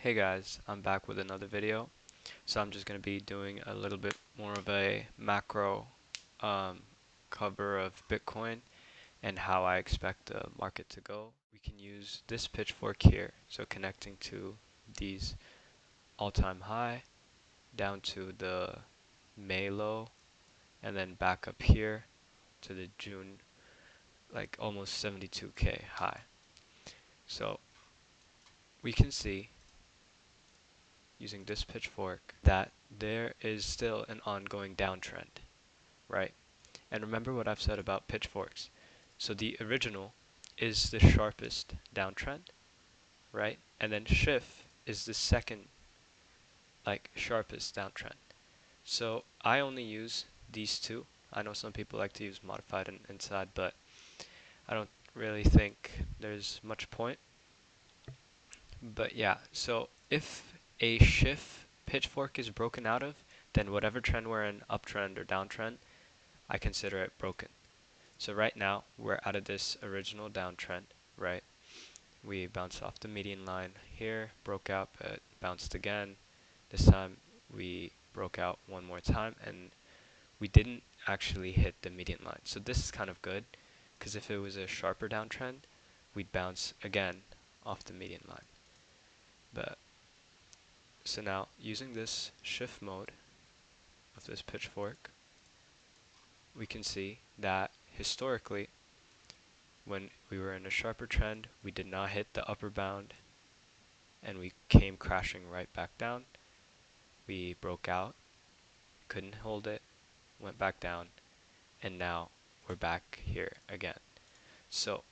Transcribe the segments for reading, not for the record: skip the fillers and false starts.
Hey guys, I'm back with another video. So I'm just going to be doing a little bit more of a macro um, cover of Bitcoin and how I expect the market to go. We can use this pitchfork here, so connecting to these all-time high down to the May low and then back up here to the June like almost 72k high. So we can see using this pitchfork that there is still an ongoing downtrend, right? And remember what I've said about pitchforks. So the original is the sharpest downtrend, right? And then shift is the second sharpest downtrend. So I only use these two. I know some people like to use modified and inside, but I don't really think there's much point. But yeah, so if a shift pitchfork is broken out of, then whatever trend we're in, uptrend or downtrend, I consider it broken. So right now, we're out of this original downtrend, right? We bounced off the median line here, broke out, but bounced again. This time, we broke out one more time, and we didn't actually hit the median line. So this is kind of good, because if it was a sharper downtrend, we'd bounce again off the median line. But so now, using this shift mode of this pitchfork, we can see that historically, when we were in a sharper trend, we did not hit the upper bound, and we came crashing right back down. We broke out, couldn't hold it, went back down, and now we're back here again. So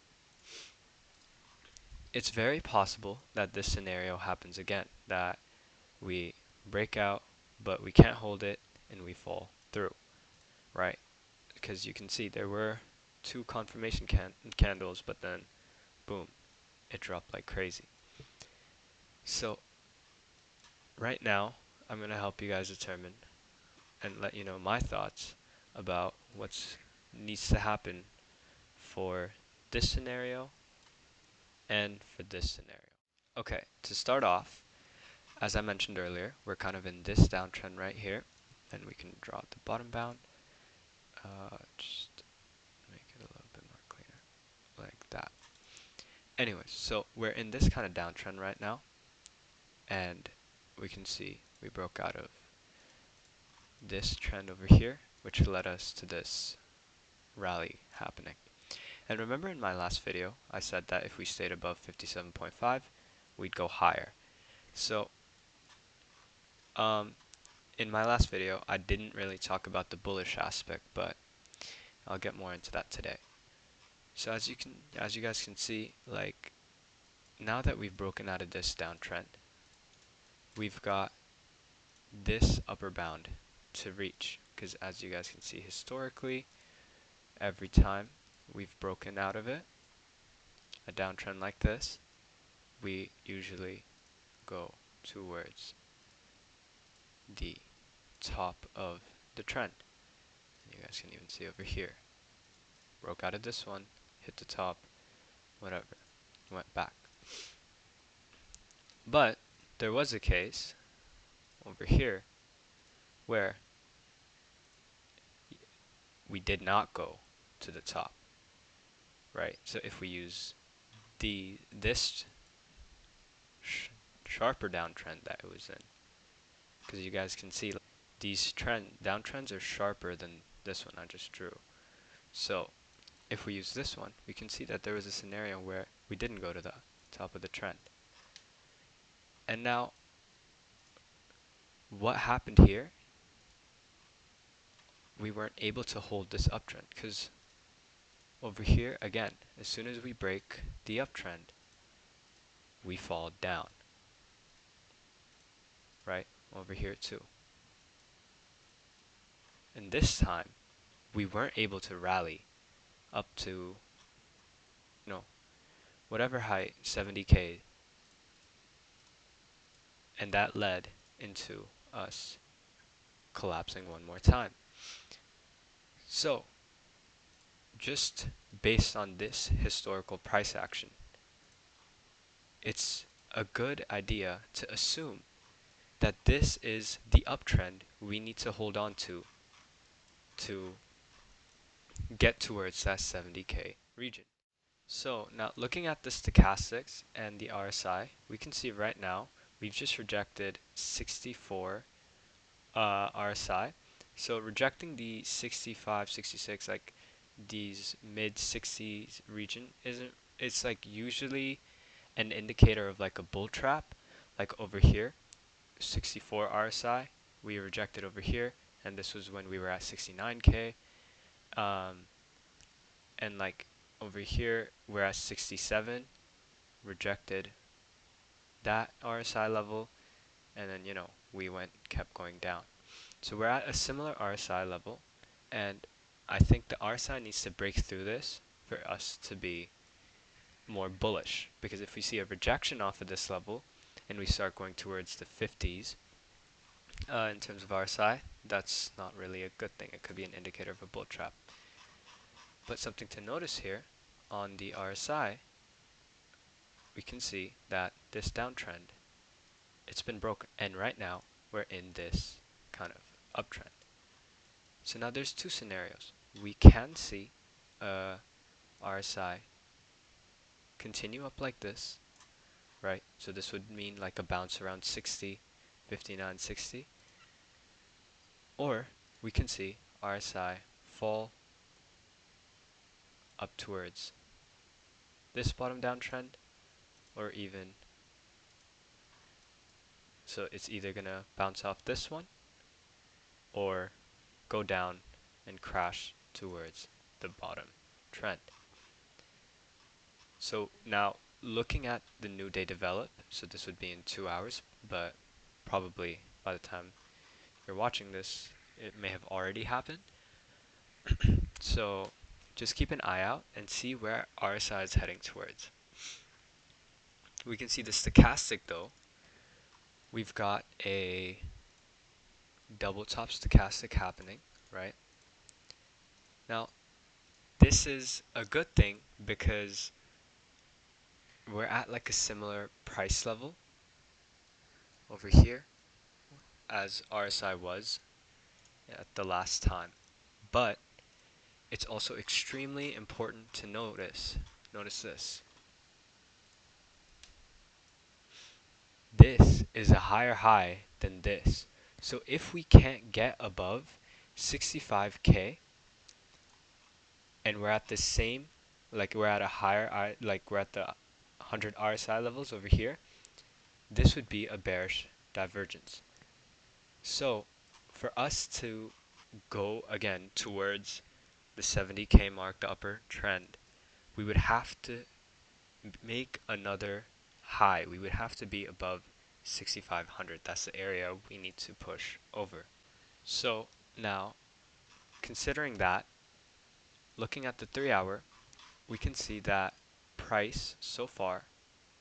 it's very possible that this scenario happens again, that we break out, but we can't hold it, and we fall through, right? Because you can see there were two confirmation candles, but then boom, it dropped like crazy. So right now, I'm going to help you guys determine and let you know my thoughts about what needs to happen for this scenario and for this scenario. Okay, to start off, as I mentioned earlier, we're kind of in this downtrend right here, and we can draw the bottom bound. Just make it a little bit more cleaner, like that. Anyways, so we're in this kind of downtrend right now, and we can see we broke out of this trend over here, which led us to this rally happening. And remember in my last video, I said that if we stayed above 57.5, we'd go higher. So in my last video, I didn't really talk about the bullish aspect, but I'll get more into that today. So as you guys can see, like now that we've broken out of this downtrend, we've got this upper bound to reach, because as you guys can see historically, every time we've broken out of it, a downtrend like this, we usually go towards the top of the trend. And you guys can even see over here. Broke out of this one, hit the top, whatever, went back. But there was a case over here where we did not go to the top, right? So if we use this sharper downtrend that it was in, because you guys can see these downtrends are sharper than this one I just drew. So if we use this one, we can see that there was a scenario where we didn't go to the top of the trend. And now, what happened here? We weren't able to hold this uptrend because over here, again, as soon as we break the uptrend, we fall down, right? Over here too. And this time, we weren't able to rally up to, whatever height, 70k, and that led into us collapsing one more time. So, just based on this historical price action, it's a good idea to assume that this is the uptrend we need to hold on to get towards that 70K region. So now looking at the stochastics and the RSI, we can see right now we've just rejected 64 RSI. So rejecting the 65, 66, like these mid 60s region isn't, it's like usually an indicator of like a bull trap, like over here, 64 RSI, we rejected over here, and this was when we were at 69K, and like over here, we're at 67, rejected that RSI level, and then, you know, we kept going down. So we're at a similar RSI level, and I think the RSI needs to break through this for us to be more bullish, because if we see a rejection off of this level and we start going towards the 50s in terms of RSI, that's not really a good thing. It could be an indicator of a bull trap. But something to notice here on the RSI, we can see that this downtrend, it's been broken, and right now we're in this kind of uptrend. So now there's two scenarios. We can see RSI continue up like this, right? So this would mean like a bounce around 60, 59, 60. Or we can see RSI fall up towards this bottom downtrend, or even, so it's either going to bounce off this one or go down and crash towards the bottom trend. So now looking at the new day develop, so this would be in 2 hours, but probably by the time you're watching this, it may have already happened. So just keep an eye out and see where RSI is heading towards. We can see the stochastic though. We've got a double top stochastic happening, right? Now, this is a good thing because we're at like a similar price level over here as RSI was at the last time. But it's also extremely important to notice this. This is a higher high than this. So if we can't get above 65K and we're at the same, like we're at a higher, like we're at the 100 RSI levels over here, this would be a bearish divergence. So for us to go again towards the 70K mark, the upper trend, we would have to make another high. We would have to be above 6,500. That's the area we need to push over. So now, considering that, looking at the 3-hour, we can see that price so far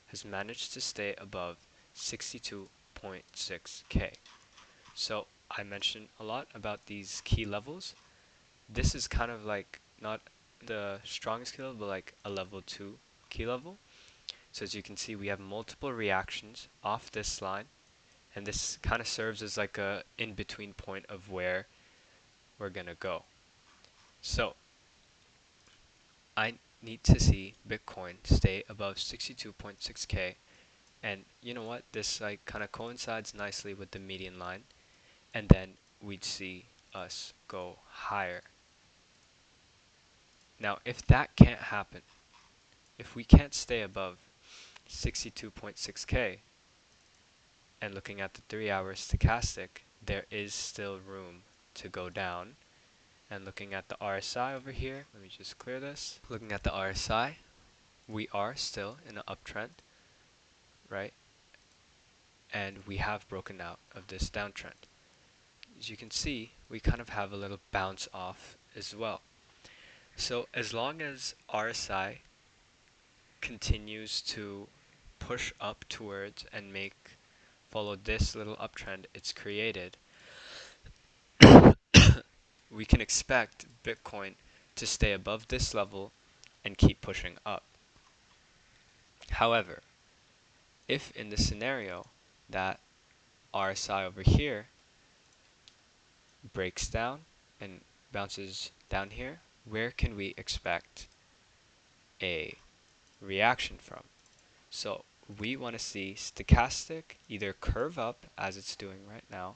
has managed to stay above 62.6K. So I mentioned a lot about these key levels. This is kind of like not the strongest key level, but like a level 2 key level. So as you can see, we have multiple reactions off this line, and this kind of serves as like a in-between point of where we're gonna go. So I need to see Bitcoin stay above 62.6K, and you know what? This like kind of coincides nicely with the median line, and then we'd see us go higher. Now, if that can't happen, if we can't stay above 62.6K, and looking at the 3-hour stochastic, there is still room to go down. And looking at the RSI over here, let me just clear this. Looking at the RSI, we are still in an uptrend, right? And we have broken out of this downtrend. As you can see, we kind of have a little bounce off as well. So as long as RSI continues to push up towards and follow this little uptrend it's created, we can expect Bitcoin to stay above this level and keep pushing up. However, if in the scenario that RSI over here breaks down and bounces down here, where can we expect a reaction from? So we want to see stochastic either curve up as it's doing right now,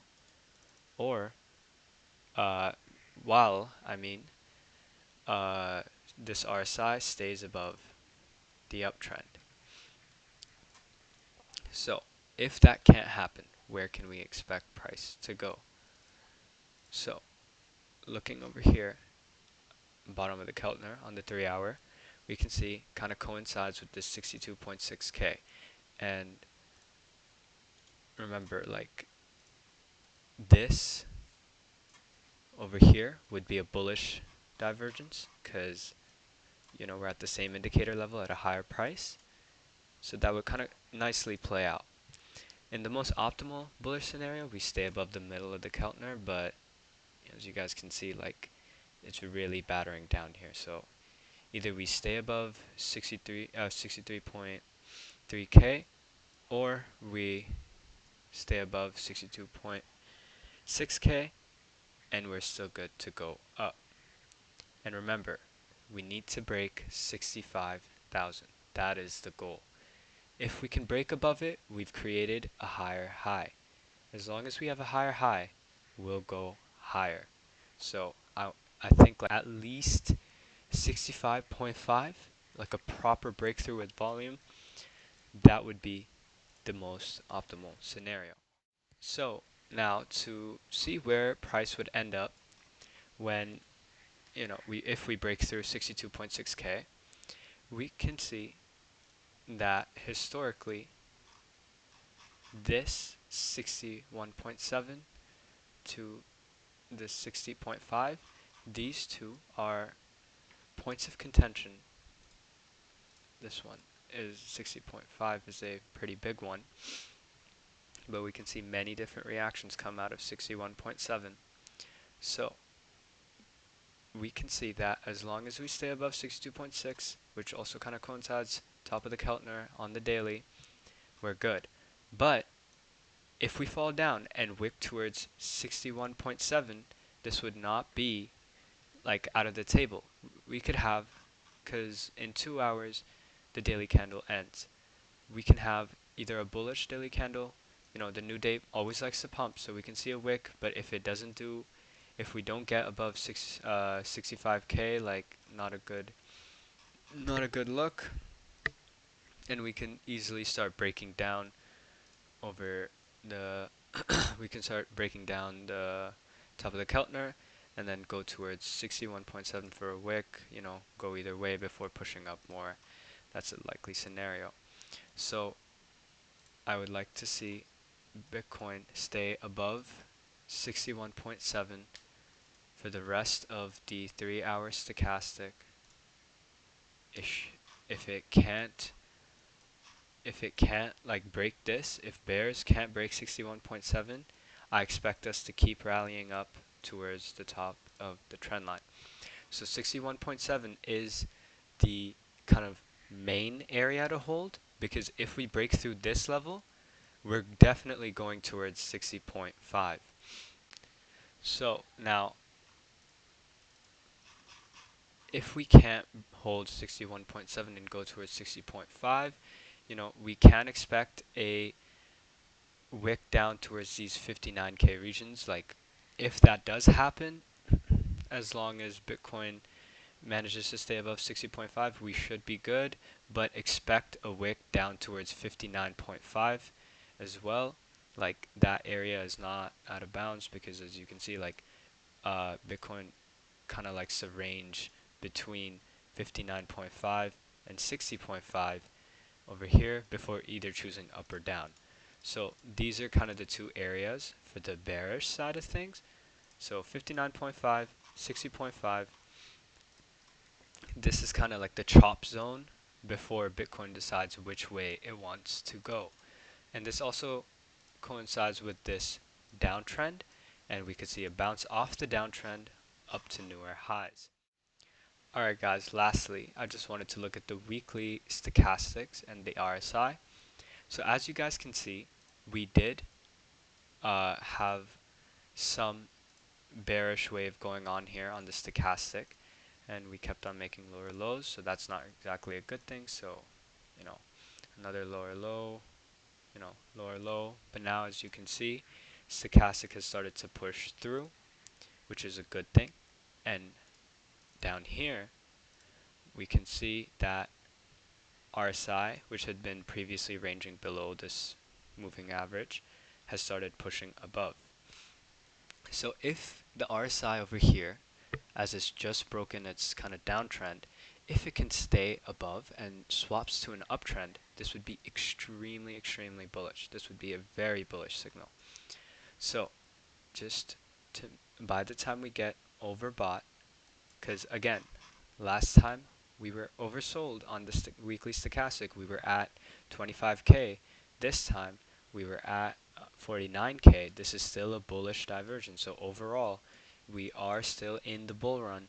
or uh, while this RSI stays above the uptrend. So if that can't happen, where can we expect price to go? So looking over here, bottom of the Keltner on the 3-hour, we can see kind of coincides with this 62.6K. And remember, like, this over here would be a bullish divergence because, we're at the same indicator level at a higher price. So that would kind of nicely play out. In the most optimal bullish scenario, we stay above the middle of the Keltner, but as you guys can see, like, it's really battering down here. So either we stay above 63.3K, or we stay above 62.6K, and we're still good to go up. And remember, we need to break 65,000. That is the goal. If we can break above it, we've created a higher high. As long as we have a higher high, we'll go higher. So I think like at least 65.5, like a proper breakthrough with volume, that would be the most optimal scenario. So now to see where price would end up when, if we break through 62.6K, we can see that historically this 61.7 to this 60.5, these two are points of contention. This one is 60.5 is a pretty big one, but we can see many different reactions come out of 61.7. So we can see that as long as we stay above 62.6, which also kind of coincides top of the Keltner on the daily, we're good. But if we fall down and wick towards 61.7, this would not be like out of the table. We could have, because in 2 hours the daily candle ends, we can have either a bullish daily candle, the new day always likes to pump, so we can see a wick, but if we don't get above 65K, like not a good look, and we can easily start breaking down over the we can start breaking down the top of the Keltner and then go towards 61.7 for a wick, go either way before pushing up more. That's a likely scenario. So I would like to see Bitcoin stay above 61.7 for the rest of the 3-hour stochastic. If it can't like break this, if bears can't break 61.7, I expect us to keep rallying up towards the top of the trend line. So 61.7 is the kind of main area to hold, because if we break through this level, we're definitely going towards 60.5. So now, if we can't hold 61.7 and go towards 60.5, we can expect a wick down towards these 59K regions. Like, if that does happen, as long as Bitcoin manages to stay above 60.5, we should be good, but expect a wick down towards 59.5 as well. Like, that area is not out of bounds, because as you can see, like, Bitcoin kind of likes to range between 59.5 and 60.5 over here before either choosing up or down. So these are kind of the two areas for the bearish side of things. So 59.5, 60.5, this is kind of like the chop zone before Bitcoin decides which way it wants to go. And this also coincides with this downtrend, and we could see a bounce off the downtrend up to newer highs. Alright guys, lastly, I just wanted to look at the weekly stochastics and the RSI. So as you guys can see, we did have some bearish wave going on here on the stochastic, and we kept on making lower lows, so that's not exactly a good thing. So, you know, another lower low, lower low, but now as you can see, stochastic has started to push through, which is a good thing. And down here, we can see that RSI, which had been previously ranging below this moving average, has started pushing above. So if the RSI over here, as it's just broken its kind of downtrend, if it can stay above and swaps to an uptrend, this would be extremely, extremely bullish. This would be a very bullish signal. So just to, by the time we get overbought, because again, last time we were oversold on the weekly stochastic, we were at 25K. This time we were at 49K. This is still a bullish divergence. So overall, we are still in the bull run.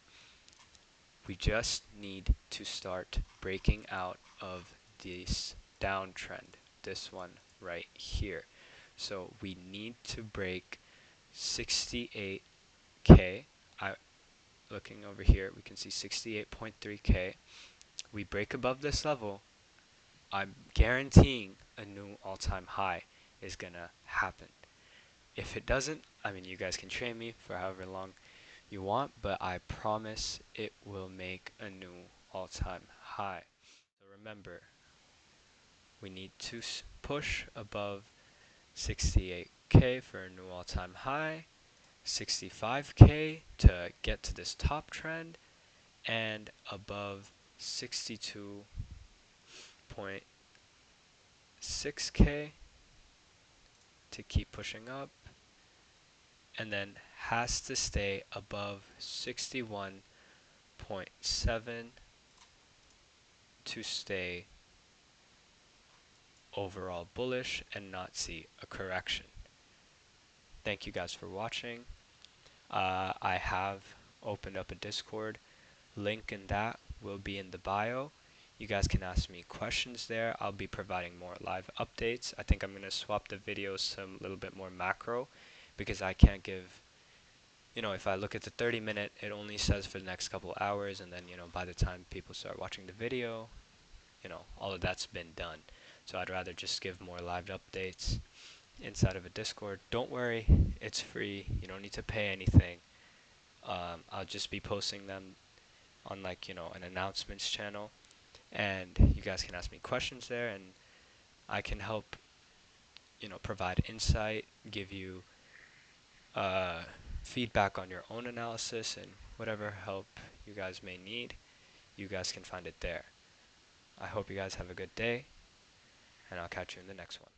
We just need to start breaking out of this downtrend, this one right here. So we need to break 68K. Looking over here, we can see 68.3K. We break above this level, I'm guaranteeing a new all-time high is gonna happen. If it doesn't, I mean, you guys can train me for however long you want, but I promise it will make a new all-time high. So remember, we need to push above 68K for a new all-time high, 65K to get to this top trend, and above 62.6K to keep pushing up, and then has to stay above 61.7 to stay overall bullish and not see a correction. Thank you guys for watching. I have opened up a Discord. Link in that will be in the bio. You guys can ask me questions there. I'll be providing more live updates. I think I'm going to swap the videos to a little bit more macro because I can't give, if I look at the 30-minute, it only says for the next couple hours, and then, by the time people start watching the video, all of that's been done. So I'd rather just give more live updates inside of a Discord. Don't worry, it's free. You don't need to pay anything. I'll just be posting them on an announcements channel, and you guys can ask me questions there, and I can help, provide insight, give you feedback on your own analysis, and whatever help you guys may need, you guys can find it there. I hope you guys have a good day, and I'll catch you in the next one.